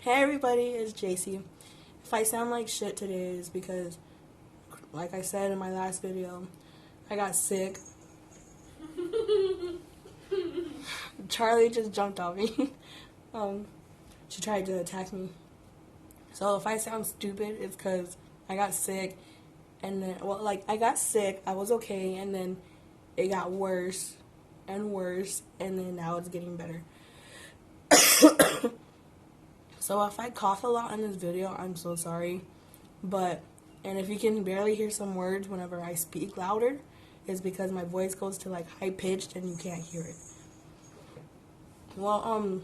Hey everybody, it's JC. If I sound like shit today is because, like I said in my last video, I got sick. Charlie just jumped on me. She tried to attack me. So if I sound stupid, it's because I got sick, and then, I got sick, I was okay, and then it got worse and worse, and then now it's getting better. So if I cough a lot in this video, I'm so sorry. And if you can barely hear some words whenever I speak louder, it's because my voice goes to like high pitched and you can't hear it. Well,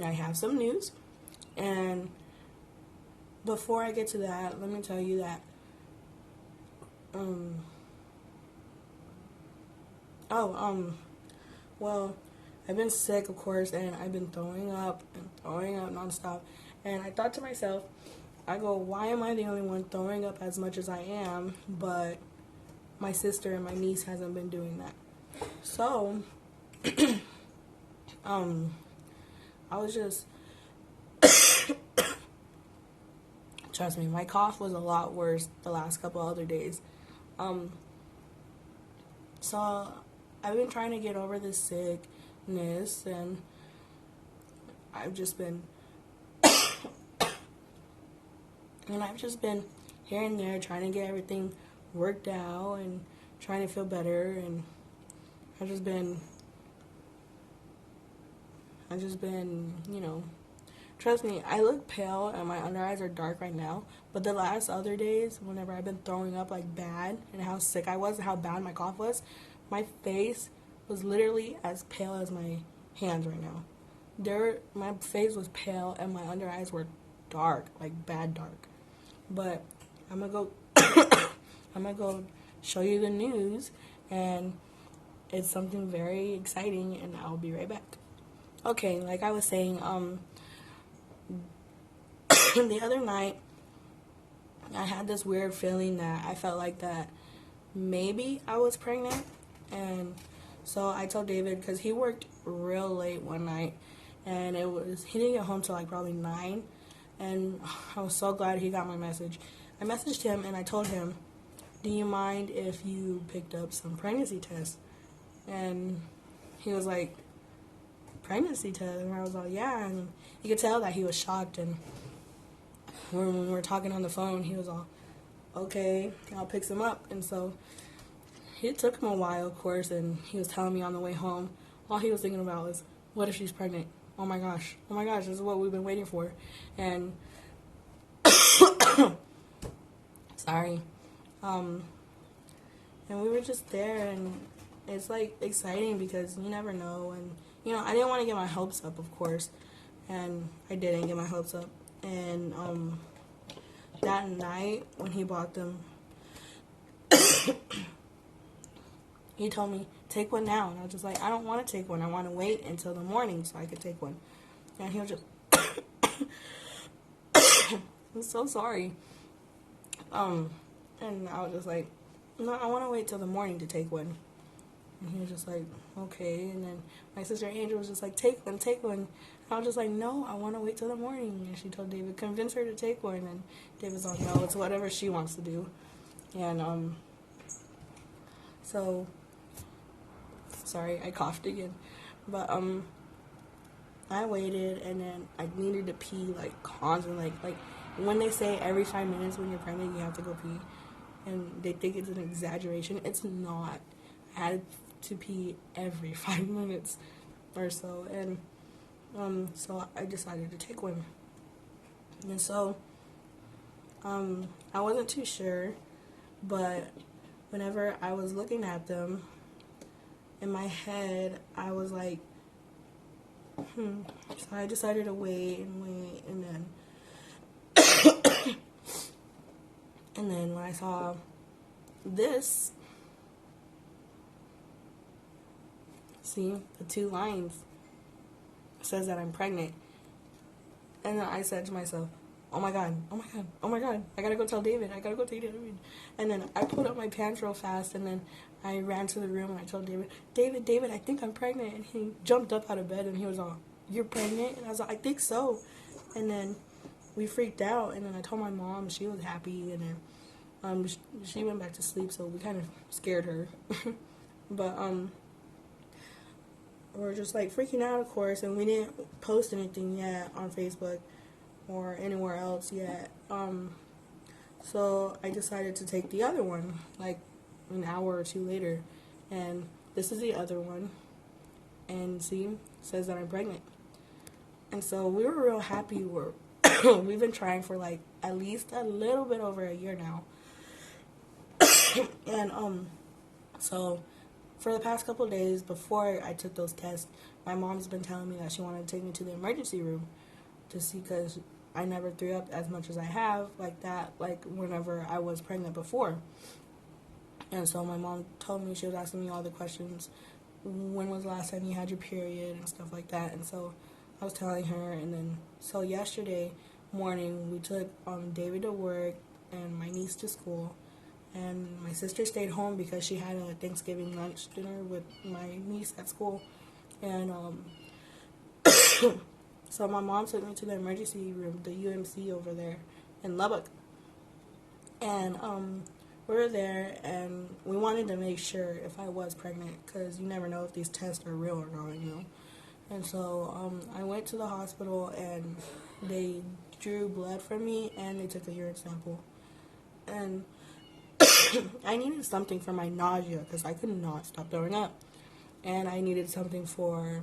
I have some news. And before I get to that, let me tell you that, well, I've been sick, of course, and I've been throwing up nonstop. And I thought to myself, I go, why am I the only one throwing up as much as I am, but my sister and my niece hasn't been doing that? So, I was just, trust me, my cough was a lot worse the last couple other days. So I've been trying to get over this sickness, and I've just been here and there trying to get everything worked out and trying to feel better, and I've just been, trust me, I look pale and my under eyes are dark right now, but the last other days, whenever I've been throwing up like bad and how sick I was and how bad my cough was, my face was literally as pale as my hands right now. My face was pale and my under eyes were dark, like bad dark. But I'm gonna go show you the news, and it's something very exciting, and I'll be right back. Okay, like I was saying, the other night I had this weird feeling that I felt like that maybe I was pregnant, and so I told David, because he worked real late one night, and he didn't get home till like probably 9, and I was so glad he got my message. I messaged him and I told him, do you mind if you picked up some pregnancy tests? And he was like, pregnancy test? And I was like, yeah. And you could tell that he was shocked, and when we were talking on the phone, he was all, okay, I'll pick some up. And so it took him a while, of course, and he was telling me on the way home, all he was thinking about was, what if she's pregnant? Oh my gosh, this is what we've been waiting for. And sorry. And we were just there, and it's like exciting because you never know. And I didn't want to get my hopes up, of course, and I didn't get my hopes up. And that night when he bought them, he told me, take one now. And I was just like, I don't want to take one. I want to wait until the morning so I could take one. And he was just, I'm so sorry. And I was just like, no, I want to wait till the morning to take one. And he was just like, okay. And then my sister Angel was just like, take one. And I was just like, no, I want to wait till the morning. And she told David, convince her to take one. And David's like, no, it's whatever she wants to do. And, so, sorry, I coughed again. But, I waited, and then I needed to pee, like, constantly. Like, when they say every 5 minutes when you're pregnant, you have to go pee, and they think it's an exaggeration. It's not. I had to pee every 5 minutes or so, and, so I decided to take one. And so, I wasn't too sure, but whenever I was looking at them, in my head, I was like, So I decided to wait, and then, and then when I saw this, see, the 2 lines, says that I'm pregnant, and then I said to myself, oh my god, I gotta go tell David, and then I pulled up my pants real fast, and then I ran to the room, and I told David, I think I'm pregnant, and he jumped up out of bed, and he was all, you're pregnant? And I was like, I think so. And then we freaked out, and then I told my mom. She was happy, and then she went back to sleep, so we kind of scared her. But we're just like freaking out, of course, and we didn't post anything yet on Facebook or anywhere else yet. So I decided to take the other one, like an hour or two later, and this is the other one, and see, it says that I'm pregnant. And so we were real happy. We've been trying for like at least a little bit over a year now. And so for the past couple of days before I took those tests, my mom's been telling me that she wanted to take me to the emergency room to see, because I never threw up as much as I have like that, like whenever I was pregnant before. And so my mom told me, she was asking me all the questions. When was the last time you had your period and stuff like that? And so I was telling her, and then so yesterday morning we took David to work and my niece to school, and my sister stayed home because she had a Thanksgiving lunch dinner with my niece at school. And so my mom took me to the emergency room, the UMC over there in Lubbock. And we were there, and we wanted to make sure if I was pregnant, because you never know if these tests are real or not, you know. And so I went to the hospital, and they drew blood from me, and they took a urine sample. And I needed something for my nausea, because I could not stop throwing up. And I needed something for,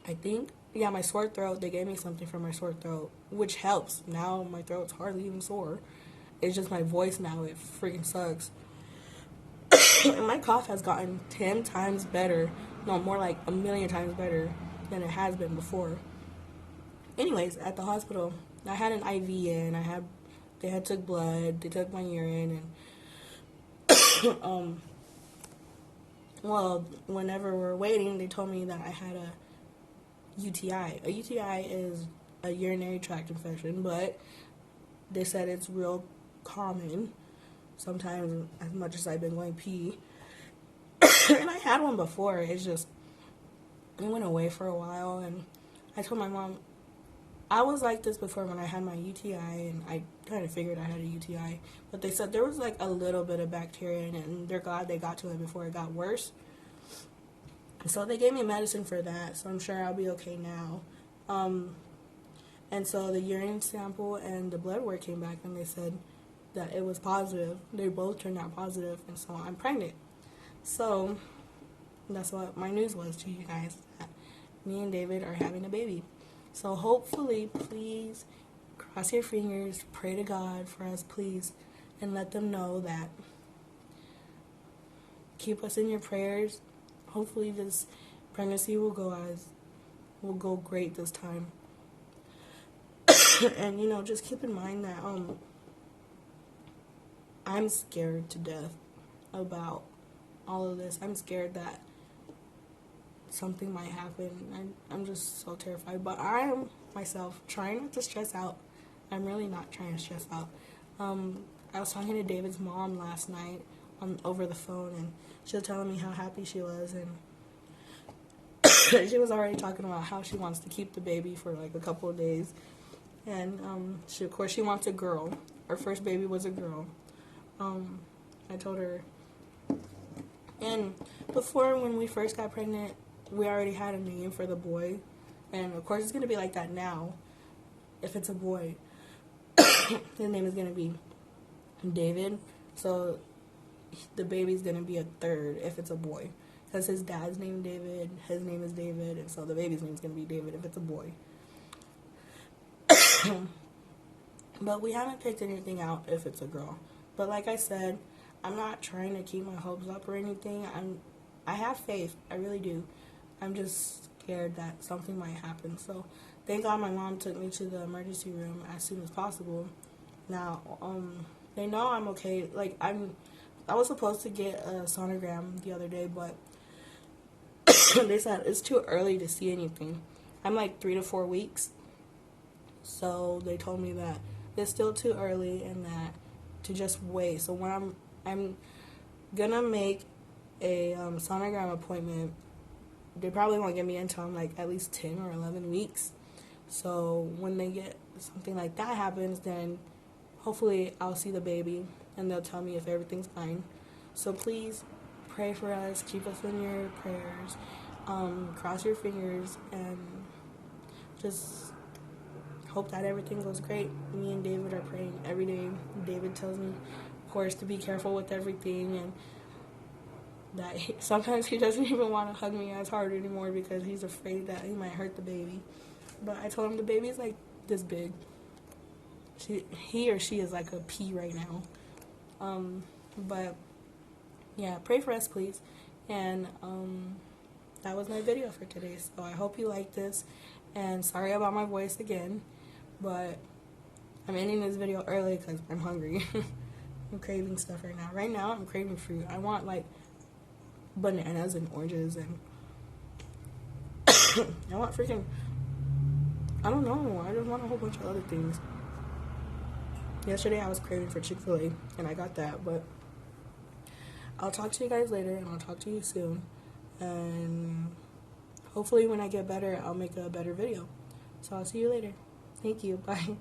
I think, yeah, my sore throat. They gave me something for my sore throat, which helps. Now my throat's hardly even sore. It's just my voice now. It freaking sucks. And my cough has gotten 10 times better. No, more like a million times better than it has been before. Anyways, at the hospital, I had an IV in. They had took blood. They took my urine, and well, whenever we were waiting, they told me that I had a UTI. A UTI is a urinary tract infection, but they said it's real common. Sometimes, as much as I've been going pee. And I had one before. It went away for a while, and I told my mom, I was like this before when I had my UTI, and I kind of figured I had a UTI. But they said there was like a little bit of bacteria in it, and they're glad they got to it before it got worse. So they gave me medicine for that, so I'm sure I'll be okay now. And so the urine sample and the blood work came back, and they said that it was positive. They both turned out positive, and so I'm pregnant. So that's what my news was to you guys, that me and David are having a baby. So hopefully, please cross your fingers, pray to God for us, please, and let them know that keep us in your prayers. Hopefully this pregnancy will go great this time. And just keep in mind that I'm scared to death about all of this. I'm scared that something might happen. I'm just so terrified. But I am myself trying not to stress out. I'm really not trying to stress out. I was talking to David's mom last night over the phone, and she was telling me how happy she was, and she was already talking about how she wants to keep the baby for like a couple of days. And of course she wants a girl. Her first baby was a girl. I told her, and before, when we first got pregnant, we already had a name for the boy, and of course it's going to be like that now. If it's a boy, his name is going to be David, so the baby's going to be a third if it's a boy, because his dad's named David, his name is David, and so the baby's name is going to be David if it's a boy. But we haven't picked anything out if it's a girl. But like I said, I'm not trying to keep my hopes up or anything. I have faith. I really do. I'm just scared that something might happen. So thank God my mom took me to the emergency room as soon as possible. Now, they know I'm okay. Like, I was supposed to get a sonogram the other day, but they said it's too early to see anything. I'm like 3 to 4 weeks. So they told me that it's still too early and that to just wait. So when I'm gonna make a sonogram appointment they probably won't get me until I'm like at least 10 or 11 weeks. So when they get something like that happens, then hopefully I'll see the baby and they'll tell me if everything's fine. So please pray for us, keep us in your prayers, cross your fingers, and just hope that everything goes great. Me and David are praying every day. David tells me, of course, to be careful with everything, and that sometimes he doesn't even want to hug me as hard anymore because he's afraid that he might hurt the baby. But I told him the baby's like this big. He or she is like a pea right now. But yeah, pray for us, please. And that was my video for today. So I hope you liked this. And sorry about my voice again, but I'm ending this video early because I'm hungry. I'm craving stuff right now. Right now, I'm craving fruit. I want like bananas and oranges, and I want freaking, I don't know, I just want a whole bunch of other things. Yesterday I was craving for Chick-fil-A and I got that, but I'll talk to you guys later, and I'll talk to you soon, and hopefully when I get better I'll make a better video. So I'll see you later. Thank you. Bye.